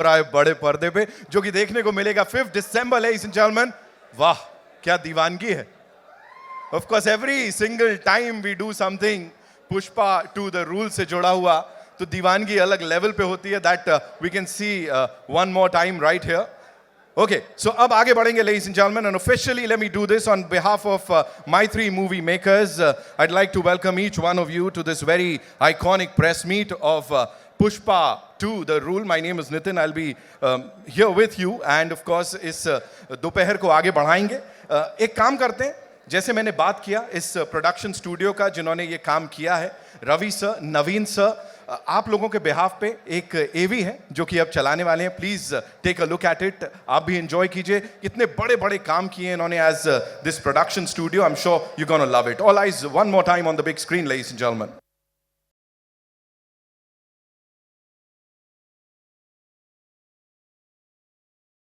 रहा है बड़े पर्दे पे, जो कि देखने को मिलेगा 5 दिसंबर, लेडीज एंड जेंटलमैन। वाह क्या दीवानगी है। Of course every single time we do something Pushpa two the rule से जुड़ा हुआ, तो दीवानगी अलग लेवल पे होती है। That we can see one more time right here. Okay, so अब आगे बढ़ेंगे, ladies and gentlemen, and officially let me do this on behalf of my three movie makers. I'd like to welcome each one of you to this very iconic press meet of Pushpa 2, The Rule. My name is Nitin. I'll be here with you, and of course इस दोपहर को आगे बढ़ाएंगे। एक काम करते हैं, जैसे मैंने बात किया इस प्रोडक्शन स्टूडियो का जिन्होंने ये काम किया है, रवि सर, नवीन सर, आप लोगों के बिहाफ पे एक एवी है जो कि अब चलाने वाले हैं। Please take a look at it, आप भी एंजॉय कीजिए। कितने बड़े बड़े काम किए इन्होंने as this production studio. I am sure you gonna love it. All eyes one more time on the big screen, ladies and gentleman.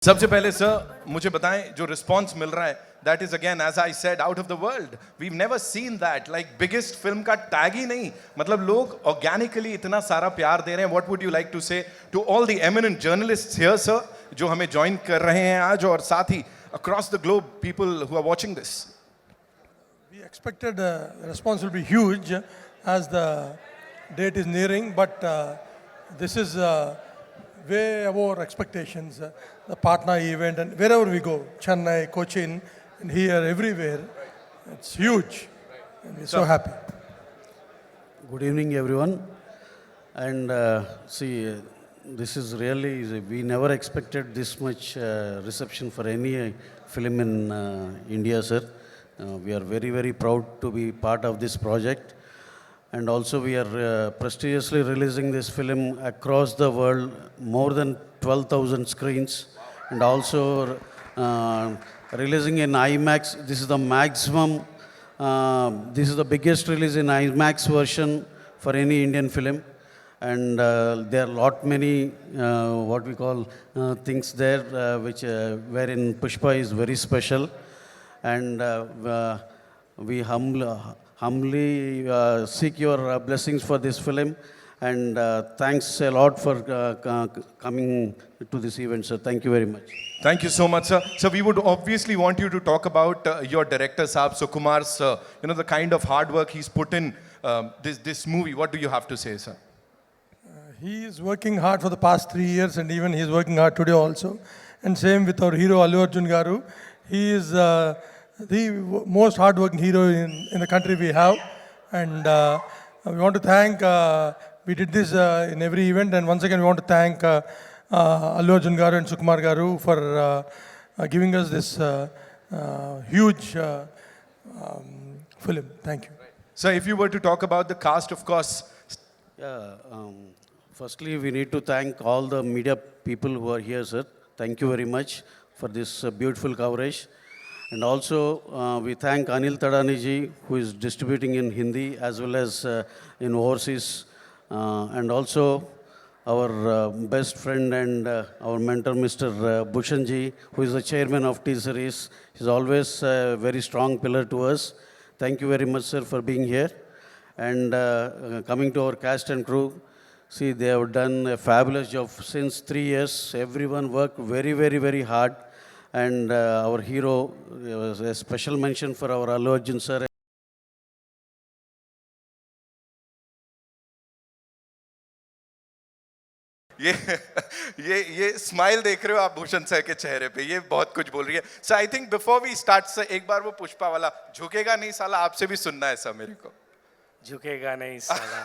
सबसे पहले सर मुझे बताएं, जो रिस्पांस मिल रहा है, that is again as I said out of the world. We never seen that, like biggest film का tag ही नहीं, मतलब लोग ऑर्गेनिकली इतना सारा प्यार दे रहे हैं। What would you like to say to all the eminent journalists here sir, जो हमें ज्वाइन कर रहे हैं आज, और साथ ही across the globe people who are watching this? We expected the response will be huge as the date is nearing, but this is way above our expectations. The partner event and wherever we go, Chennai, Cochin, and here, everywhere, it's huge. And we're so happy. Good evening, everyone. And see, this is really, we never expected this much reception for any film in India, sir. We are very, very proud to be part of this project. And also we are prestigiously releasing this film across the world, more than 12,000 screens. And also releasing in IMAX. This is the maximum, this is the biggest release in IMAX version for any Indian film. And there are lot many, what we call things there, which wherein Pushpa is very special. And we humbly seek your blessings for this film. And thanks a lot for coming to this event, sir. Thank you very much. Thank you so much, sir. So we would obviously want you to talk about your director, Saab Sukumar, sir. You know, the kind of hard work he's put in this movie. What do you have to say, sir? He is working hard for the past 3 years, and even he is working hard today also. And same with our hero Allu Arjun Garu. He is the most hard-working hero in the country we have. And we want to thank, we did this in every event, and once again we want to thank Allu Arjun Garu and Sukumar Garu for giving us this huge film. Thank you. So if you were to talk about the cast, of course. Yeah, firstly, we need to thank all the media people who are here, sir. Thank you very much for this beautiful coverage. And also, we thank Anil Tadani ji, who is distributing in Hindi as well as in overseas. And also, our best friend and our mentor, Mr. Bhushan ji, who is the chairman of T-Series. He's always a very strong pillar to us. Thank you very much, sir, for being here. And coming to our cast and crew, see, they have done a fabulous job since 3 years. Everyone worked very, very, very hard. And our hero, a special mention for our Allu Arjun sir. ये smile देख रहे हो आप Bhushan sir के चेहरे पे, ये बहुत कुछ बोल रही है। So I think before we start sir, एक बार वो पुष्पा वाला झुकेगा नहीं साला आपसे भी सुनना है सर मेरे को। झुकेगा नहीं साला।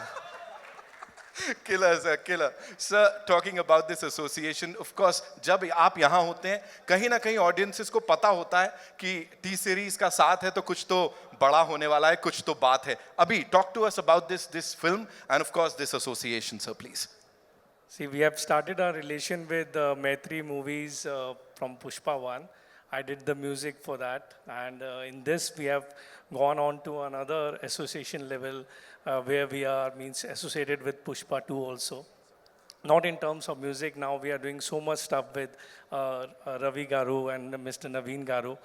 Killer sir, killer sir. Talking about this association, of course, जब आप यहाँ होते हैं, कहीं ना कहीं ऑडियंसेस को पता होता है कि टी सीरीज का साथ है तो कुछ तो बड़ा होने वाला है, कुछ तो बात है। अभी talk to us about this film and of course this association, sir, please. See, we have started our relation with Maitri Movies from Pushpa 1. I did the music for that, and in this we have gone on to another association level where we are associated with Pushpa 2 also. Not in terms of music, now we are doing so much stuff with Ravi Garu and Mr. Naveen Garu,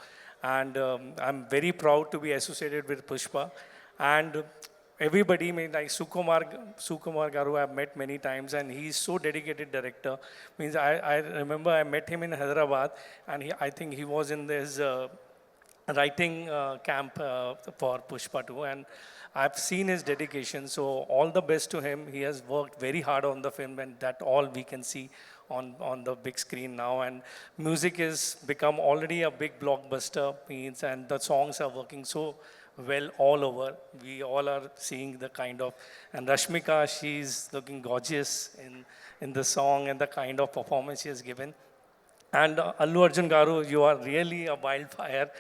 and I'm very proud to be associated with Pushpa. And everybody, mean like Sukumar Garu, I've met many times, and he's so dedicated director. Means I remember I met him in Hyderabad, and I think he was in this writing camp for Pushpa 2, and I've seen his dedication. So all the best to him. He has worked very hard on the film, and that all we can see on the big screen now. And music has become already a big blockbuster, means, and the songs are working so well all over. We all are seeing the kind of, and Rashmika, she's looking gorgeous in the song and the kind of performance she has given. And Allu Arjun Garu, you are really a wildfire,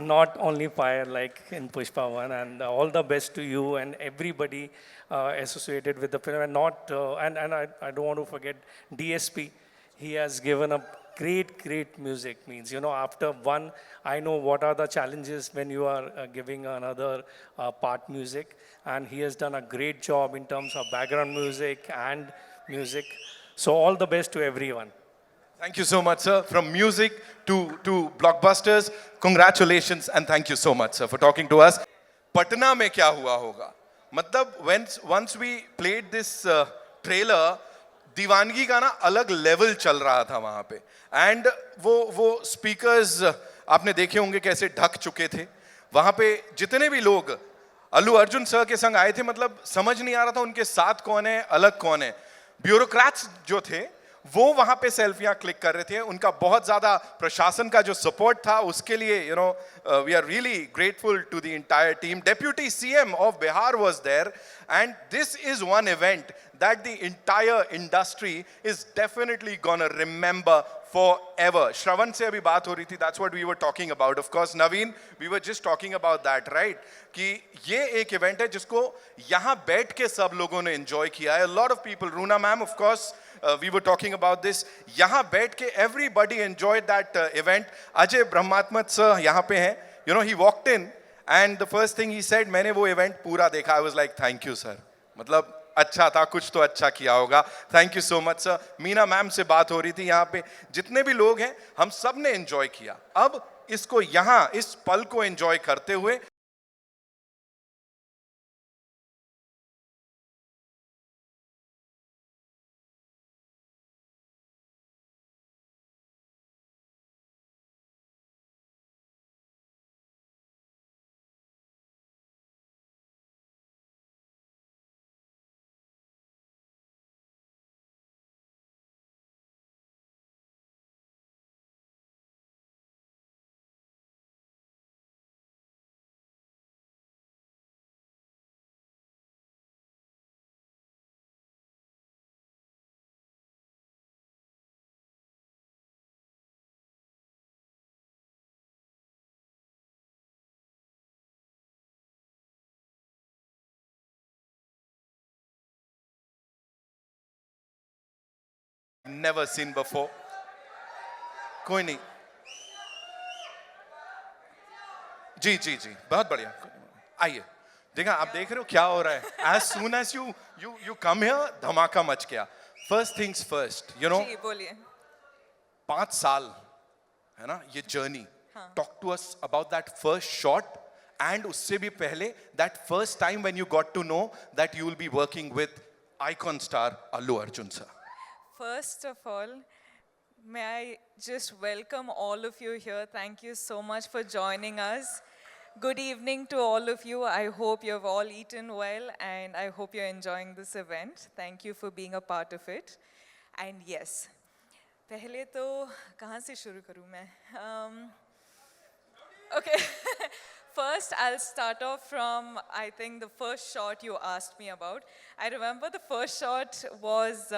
not only fire like in Pushpa 1. And all the best to you and everybody associated with the film. And I don't want to forget DSP. He has given a great music. Means, after one, I know what are the challenges when you are giving another part music. And he has done a great job in terms of background music and music. So all the best to everyone. Thank you so much, sir. From music to blockbusters, congratulations and thank you so much, sir, for talking to us. Patna में क्या हुआ होगा? मतलब once we played this trailer, दीवानगी का ना अलग level चल रहा था वहाँ पे, and वो स्पीकर्स आपने देखे होंगे कैसे ढक चुके थे. वहाँ पे जितने भी लोग अल्लू अर्जुन सर के संग आए थे, मतलब समझ नहीं आ रहा था उनके साथ कौन है, अलग कौन है. ब्यूरोक्रेट्स जो थे वो वहां पे सेल्फियां क्लिक कर रहे थे. उनका बहुत ज्यादा प्रशासन का जो सपोर्ट था उसके लिए we are really grateful to the entire team. Deputy CM of Bihar was there, and this is one event that the entire industry is definitely gonna remember forever. Shravan से अभी बात हो रही थी, that's what we were talking about. Of course, Naveen, we were just talking about that, right? कि ये एक event है जिसको यहाँ बैठ के सब लोगों ने enjoy किया है. A lot of people, Runa ma'am, of course, we were talking about this. यहाँ बैठ के everybody enjoyed that event. Ajay Brahmatmat sir यहाँ पे हैं. He walked in and the first thing he said, मैंने वो event पूरा देखा. I was like, thank you sir. मतलब अच्छा था, कुछ तो अच्छा किया होगा. Thank you so much sir. Meena ma'am से बात हो रही थी, यहाँ पे जितने भी लोग हैं हम सब ने एंजॉय किया. अब इसको यहाँ इस पल को एंजॉय करते हुए never seen before. कोई नहीं. जी जी जी, बहुत बढ़िया. आइए, देखा आप देख रहे हो क्या हो रहा है. As soon as you come here, धमाका मच गया. First things first, जी बोलिए. 5 साल है ना ये journey. Talk to us about that first shot and उससे भी पहले that first time when you got to know that you will be working with icon star Allu Arjun sir. First of all, may I just welcome all of you here. Thank you so much for joining us. Good evening to all of you. I hope you've all eaten well and I hope you're enjoying this event. Thank you for being a part of it. And yes, पहले तो कहाँ से शुरू करूँ मैं? Okay. First, I'll start off from, I think, the first shot you asked me about. I remember the first shot was,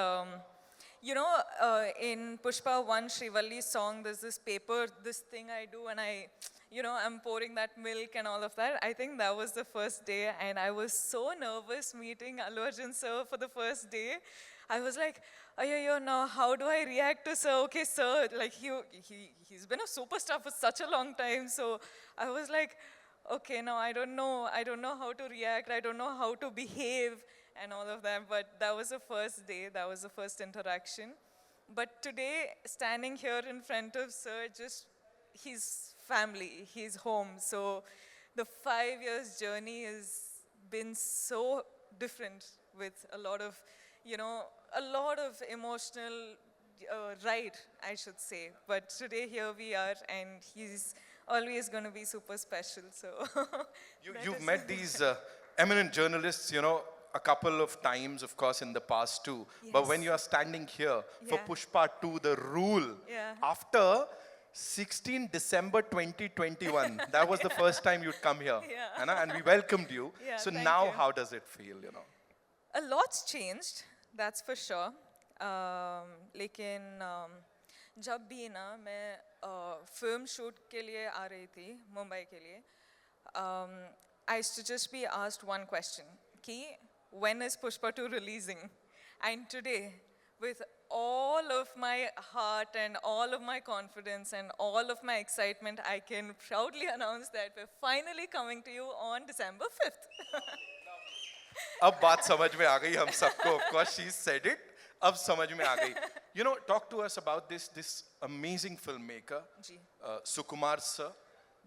in Pushpa 1, Srivalli's song, there's this paper, this thing I do, and I'm pouring that milk and all of that. I think that was the first day, and I was so nervous meeting Allu Arjun sir for the first day. I was like, now how do I react to sir? Okay, sir, like he's been a superstar for such a long time, so I was like, okay, now I don't know how to react, I don't know how to behave and all of that, but that was the first day, that was the first interaction. But today, standing here in front of sir, just his family, his home, so the 5 years journey is been so different with a lot of, a lot of emotional ride, I should say. But today here we are, and he's always going to be super special. So that You've is- met these eminent journalists, a couple of times, of course, in the past too. But when Yes. you are standing here for Yeah. Pushpa 2, The Rule, Yeah. after 16 December 2021, that was the first time you'd come here. Yeah. And we welcomed you. Yeah, So thank now, you. how does it feel, A lot's changed, that's for sure. लेकिन जब भी ना मैं film shoot के लिए आ रही थी मुंबई के लिए, I used to just be asked one question, कि when is Pushpa 2 releasing? And today, with all of my heart and all of my confidence and all of my excitement, I can proudly announce that we're finally coming to you on December 5th. अब बात समझ में आ गई हम सबको. Of course, she said it. अब समझ में आ गई. Talk to us about this amazing filmmaker, ji. Sukumar sir.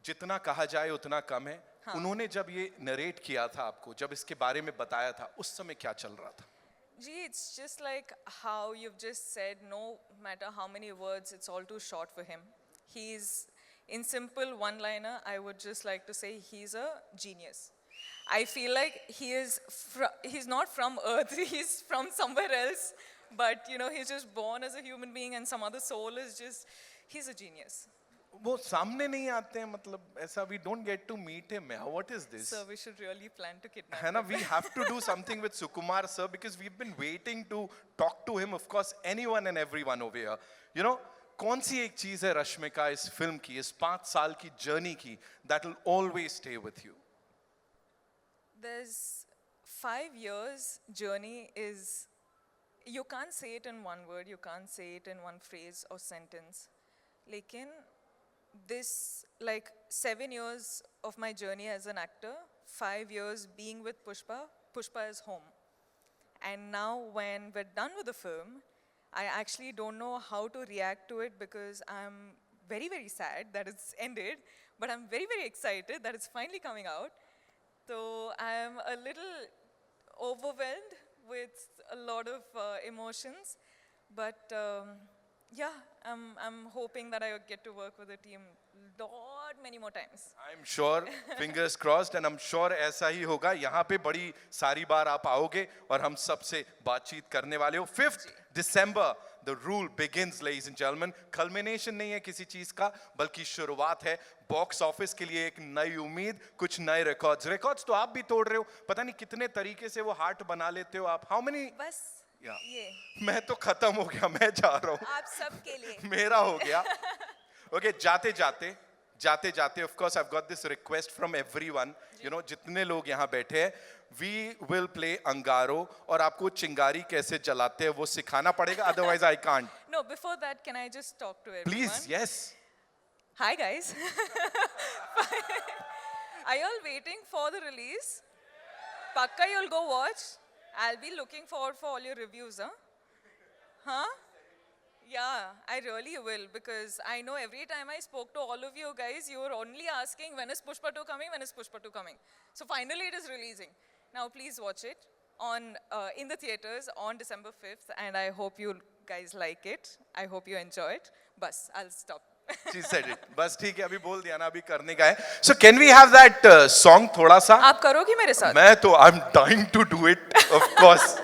जितना कहा जाए उतना कम है. उन्होंने जब ये नरेट किया था आपको, जब इसके बारे में बताया था, उस समय क्या चल रहा था? Gee, it's just like how you've just said, no matter how many words, it's all too short for him. He's, in simple one-liner, I would just like to say he's a genius. I feel like he's not from Earth, he's from somewhere else, but he's just born as a human being and some other soul is just, he's a genius. वो सामने नहीं आते हैं, मतलब ऐसा we don't get to meet him. What is this? So we should really plan to kidnap है ना, him. we have to do something with Sukumar sir because we've been waiting to talk to him. Of course, anyone and everyone over here. कौन सी एक चीज है रश्मिका इस film की, इस 5 साल की जर्नी की, that will always stay with you? There's 5 years journey is, you can't say it in one word, you can't say it in one phrase or sentence. Lekin this, like 7 years of my journey as an actor, 5 years being with Pushpa is home. And now when we're done with the film, I actually don't know how to react to it because I'm very, very sad that it's ended, but I'm very, very excited that it's finally coming out. So I'm a little overwhelmed with a lot of emotions, but yeah, I'm hoping that I get to work with the team many more times. I'm sure, fingers crossed, and I'm sure ऐसा ही होगा. यहाँ पे बड़ी सारी बार आप आओगे और हम सबसे बातचीत करने वाले हो. 5th December, the rule begins, ladies and gentlemen. Culmination नहीं है किसी चीज का, बल्कि शुरुआत है. बॉक्स ऑफिस के लिए एक नई उम्मीद, कुछ नए रिकॉर्ड्स तो आप भी तोड़ रहे हो. पता नहीं कितने तरीके से वो हार्ट बना लेते हो आप. How many? बस Yeah. ये मैं तो खत्म हो गया, मैं जा रहा हूँ. आप सबके लिए. मेरा हो गया. Okay, जाते जाते of course I've got this request from everyone, जितने लोग यहाँ बैठे हैं, we will play अंगारो और आपको चिंगारी कैसे जलाते हैं वो सिखाना पड़ेगा, otherwise I can't. No, before that, can I just talk to everyone? Please, yes. Hi guys. Are you all waiting for the release? Pakka you'll go watch? I'll be looking forward for all your reviews, huh? Huh? Yeah, I really will because I know every time I spoke to all of you guys, you were only asking when is Pushpa 2 coming, when is Pushpa 2 coming. So finally it is releasing. Now please watch it in the theaters on December 5th and I hope you guys like it. I hope you enjoy it. Bas, I'll stop. She said it. बस ठीक है, अभी बोल दिया ना, अभी करने का है. So can we have that song थोड़ा सा? आप करोगी मेरे साथ? मैं तो I'm dying to do it, of course.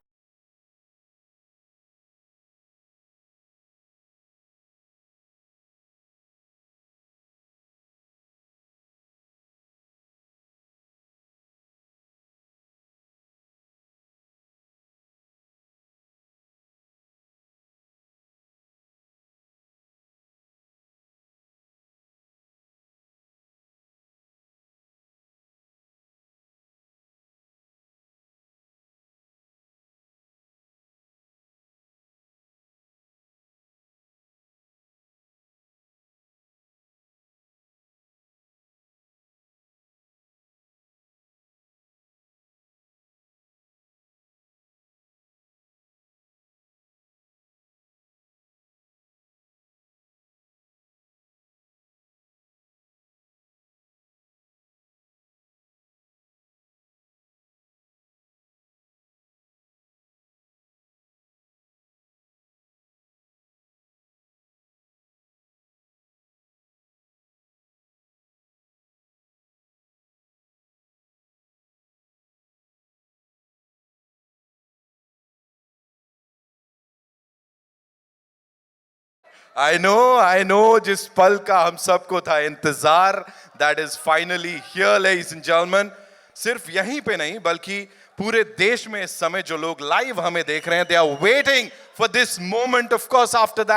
I know जिस पल का हम सबको था इंतजार, that is finally here, ladies and gentlemen. सिर्फ यहीं पे नहीं बल्कि पूरे देश में इस समय जो लोग लाइव हमें देख रहे हैं, they are waiting for this moment. Of course, after that